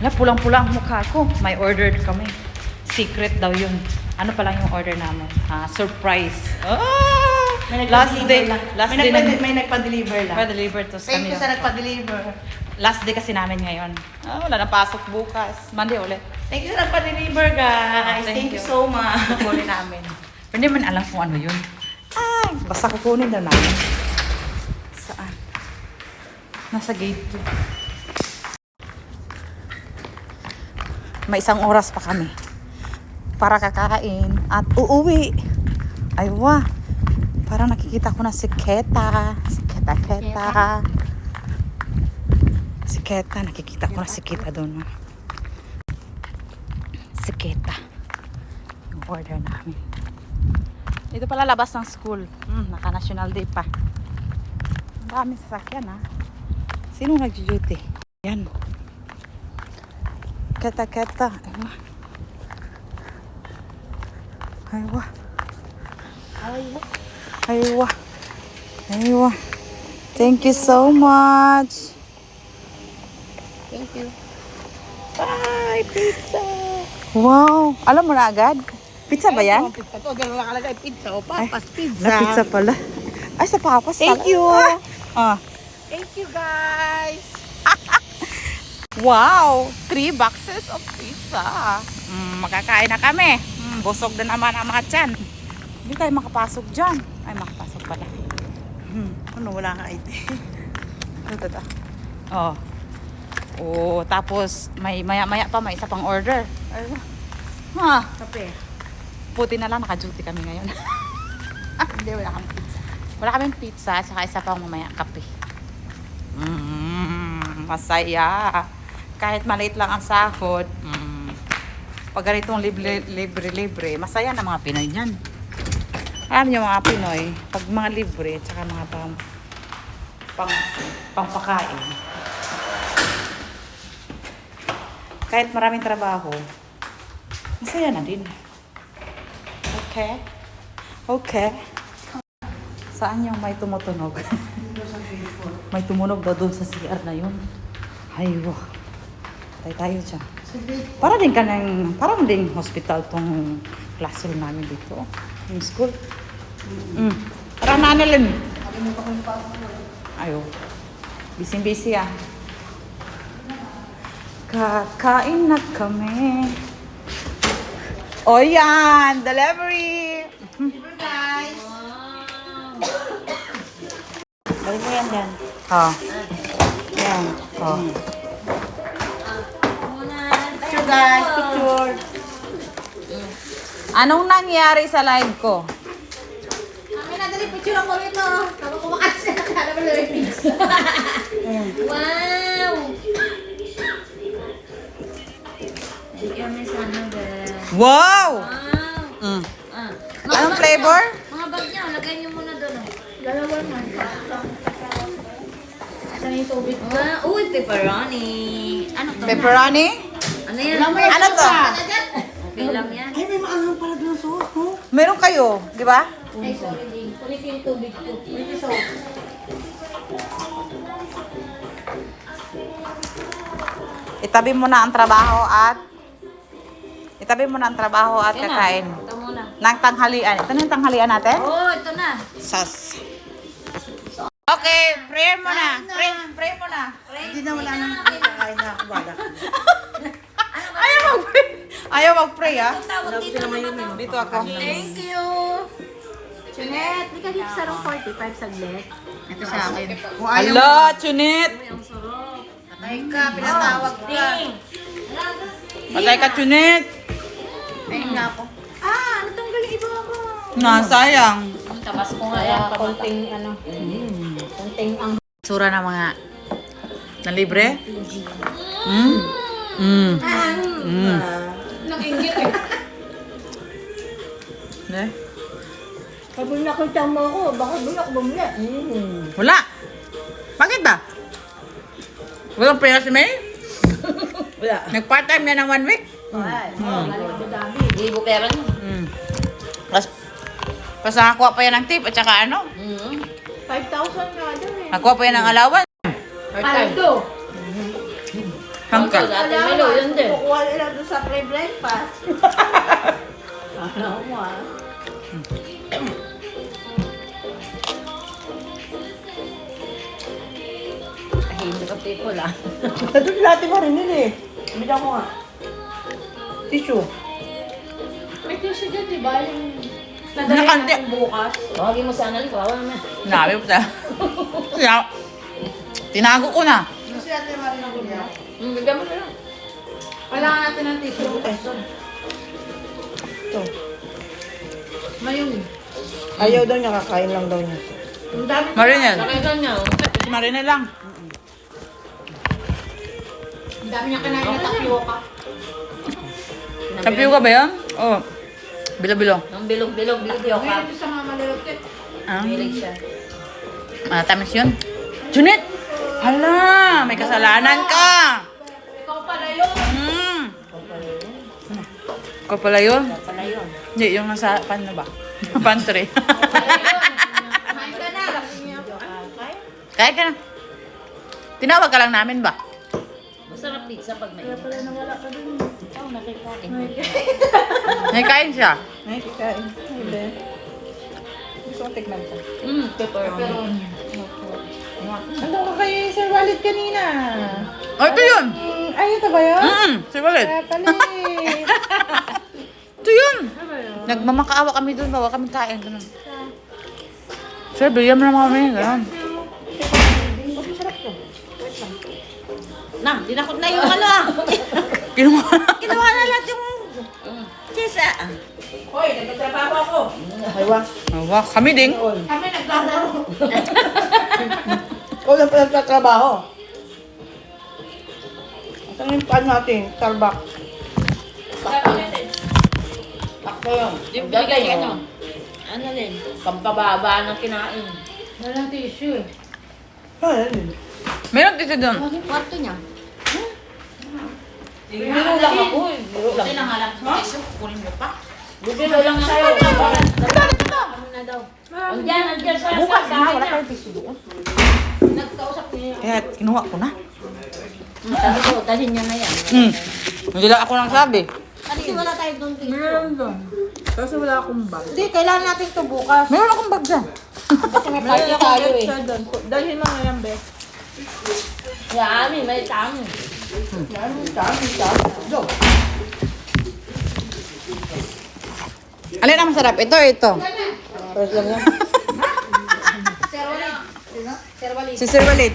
Wala, pulang-pula ang mukha ko. May order kami. Secret daw yun. Ano pa lang yung order namin? Surprise. Last day. May nagpa-deliver lang. Pa-deliver to sa Thank you kanila. sa nagpa-deliver. Last day kasi namin ngayon. Wala na pasok bukas. Monday ulit. Thank you sa nagpa-deliver, guys. Thank you so much. Kukunin namin. Pero hindi man alam kung ano yun. Basta kukunin daw namin. Saan? Nasa gate 2. May isang oras pa kami para kakain at uuwi. Aywa. Parang nakikita ko na si Keta. Si Keta. Si Keta. Nakikita ko na si Keta doon. Si Keta. Yung order namin. Ito pala labas ng school. Naka-national day pa. Ang daming sasakyan ha. Sino nag-duty? Yan. Keta. Aywa. Thank you so much. Thank you. Bye, pizza. Wow. Alam mo na agad? Pizza ba yan? Pizza to. Ganun nakalagay. Pizza. O, Papas Pizza. Na pizza pala. Ay, sa Papas. Thank you. Thank you, guys. Wow. 3 boxes of pizza. Makakain na kami. Busog na naman ang mga tiyan. Hindi tayo makapasok dyan. Ay, makapasok pala. Ano, wala nga ID. Ito. Tapos maya pa may isa pang order. Kape. Puti na lang naka-duty kami ngayon. Hindi, wala kaming pizza. Wala kaming pizza, saka isa pang mamaya kape. Masaya. Kahit maliit lang ang sahod. Pag ganitong libre, masaya na mga Pinoy niyan. Alam niyo mga Pinoy, pag mga libre, tsaka mga pangpakain. Kahit maraming trabaho, masaya na din. Okay. Saan yung may tumutunog? May tumunog daw doon sa CR na yun. Aywa. Patay tayo dyan. Parang ding hospital tong classroom namin dito. Yung school. Parang nanalin. Ayo. Busy ah. Kakain na kami. O yan! Delivery! Guys. Balik mo yan dyan. Yan. Picture, guys. Picture. Anong nangyari sa live ko? Kami na, dali picture ako rito. Tapos kumakain siya. Kala mo na yung pizza. Wow! Bigyan mo sana, guys. Wow! Wow! Anong flavor? Mga bag niya, lagay niyo muna doon. Dalawa na. Saan yung tubig mo? Uy, pepperoni. Ano to? Pepperoni? Ano yan? Ano to? Okay lang yan. Ay, may maangang pala doon sa sauce, no? Meron kayo, di ba? Ay, sorry, Ding. Kulit yung tubig ko. Kulit yung sauce. Itabi mo na ang trabaho at Yan na. kakain. Ito muna. Nang tanghalian. Ito na yung tanghalian natin? Oh, ito na. Sas. Okay, prayer mo na. Pray mo na. Hindi na wala nang kakain na ako, bala. Ayaw mag-pray ah. Tawag dito naman. Dito ako. Thank you. Chunet, di ka dito sa room 45 saglit. Ito sa akin. Kung ayaw Hello, Chunit. Uy, ang sarap. Ay ka, pinatawag ka. Ding! Patay ka, Chunit. Ayun nga ako. Ah, natanggal yung iba mo. Sayang. Tabas ko nga yan. Konting ano. Konting ang... Sura na mga na libre? Nakingit eh. Ne? Pag nakita mo ako, baka bulak bumula. Wala. Bakit ba? Walang prayer si May? Wala. Nag-part-time na ng 1 week? Hindi mo pera niya. Tapos nakakuha pa yan ng tip at saka ano? 5,000 nga dyan eh. Nakuha pa yan ng alawan. Paldo. Hangka. Dati Melo, yun din. Kukuha nila doon sa pre-breakfast. Ano mo ah. Tahimik ang people ah. Nandun natin marinil eh. Bida ko nga. Tissue. May tissue dyan, di ba? Yung... Nakante. Bukas. Tawagin mo sana, kawawa naman. Nabi po tayo. Tinago ko na. Gusto natin marinil niya. Bigyan mo na lang. Kailangan natin ng tissue. Ito. Mayroon. Ayaw daw niya, kakain lang daw niya. Ang dami. Marinel. Nakailan niya. Si Marinel lang. Ang dami niya kinain na tapioca. Tapio ka ba yun? Oo. Bilo-bilo. Ang bilog-bilog, bilog ka. Ito sa mga malulukit. Ah. Bilig siya. Matamis yun. Junit! Hala! May kasalanan ka! Ikaw pala yun. Hmm. Ikaw pala yun? Pala yun. Hindi, yung nasa pan na ba? Pantry. Kumain ka na. Kaya ka na. Tinawag ka lang namin ba? Masarap pizza pag may init. Oo, nakikain. May kain siya. Ay, kikain. Ay, be. Gusto ko tikman ka. Pepperoni. Ano ka kay Sir Walid kanina? Oh, ito yun! Ay, ito ba yun? Si Walid. Kaya pala eh. Ito yun! Nagmamakaawa kami doon. Bawa kami kain. Ganun. Sir, bigyan mo naman kami. Ganun. Na, dinakot na yung ano ah. Kinuha na. Kinuha na lahat yung cheese ah. Hoy, nagtatrabaho ako. Ay, wa. Awa, kami ding. Kami naglalaro. Ikaw lang pala nagtatrabaho. Saan yung pan natin? Starbucks. Takbo yun. Yung bigay ano. Ano din? Pampababa ng kinain. Walang tissue. Ah, yan din. Meron dito doon. Yung kwarto niya. Biro lang ako eh. Biro lang. nga lang. Kunin mo pa. Biro lang ako. Ano na daw? Andyan sa Bukas na, bahay wala niya. tayong tissue doon. Nagkausap niya. Kaya kinuha ko na. Sabi ko, dalhin niya na yan. Hindi lang ako nang sabi. Kasi wala tayo doon tissue. Kasi wala akong bag. Hindi, kailangan natin ito bukas. Meron akong bag dyan. Kasi may party tayo eh. doon. Dalhin mo ngayon, be. Yan, may tamo. Yan, dami, dami. Go. Alin ang masarap? Ito o ito? First lang yan. Sir Walid. Si Sir Walid.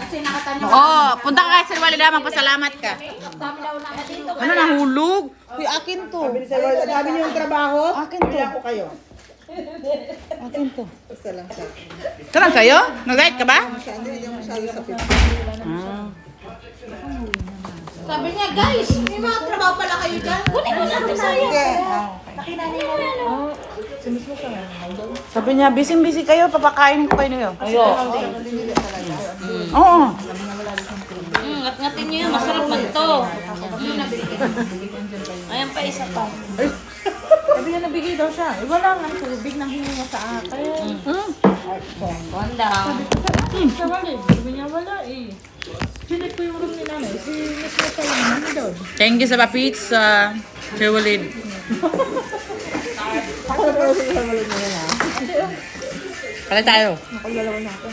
Kasi nakatanong. Oo, punta ka kay Sir Walid lang. Magpasalamat ka. Dami daw naman dito. Ano, nahulog? Uy, akin to. Sabi ni Sir Walid, ang dami niyo yung trabaho. Akin to. Kaya ko kayo. Akin to. Isa lang sa akin. Ito lang sa'yo? Nag-diet ka ba? Hindi ako masyado sa pizza. Sabi niya, guys, may mga trabaho pala kayo dyan. Kunin mo natin sayang. Sabi niya, busy-busy kayo. Papakain ko kayo niyo. Ayo. Oo. Ngat-ngatin niyo yun. Masarap man to. Ayan pa, isa pa. Sabi niya nabigay daw siya. Wala nga tubig nang hininga sa akin. Wanda. Sa Walid, sabi niya wala eh. Chinik ko yung room ni nanay. Si Miss Nata yung namin doon. Thank you sa pa-pizza. Sir Walid. Ako na pero si Sir Walid na yun ha. Pala tayo. Nakagalawa na ako.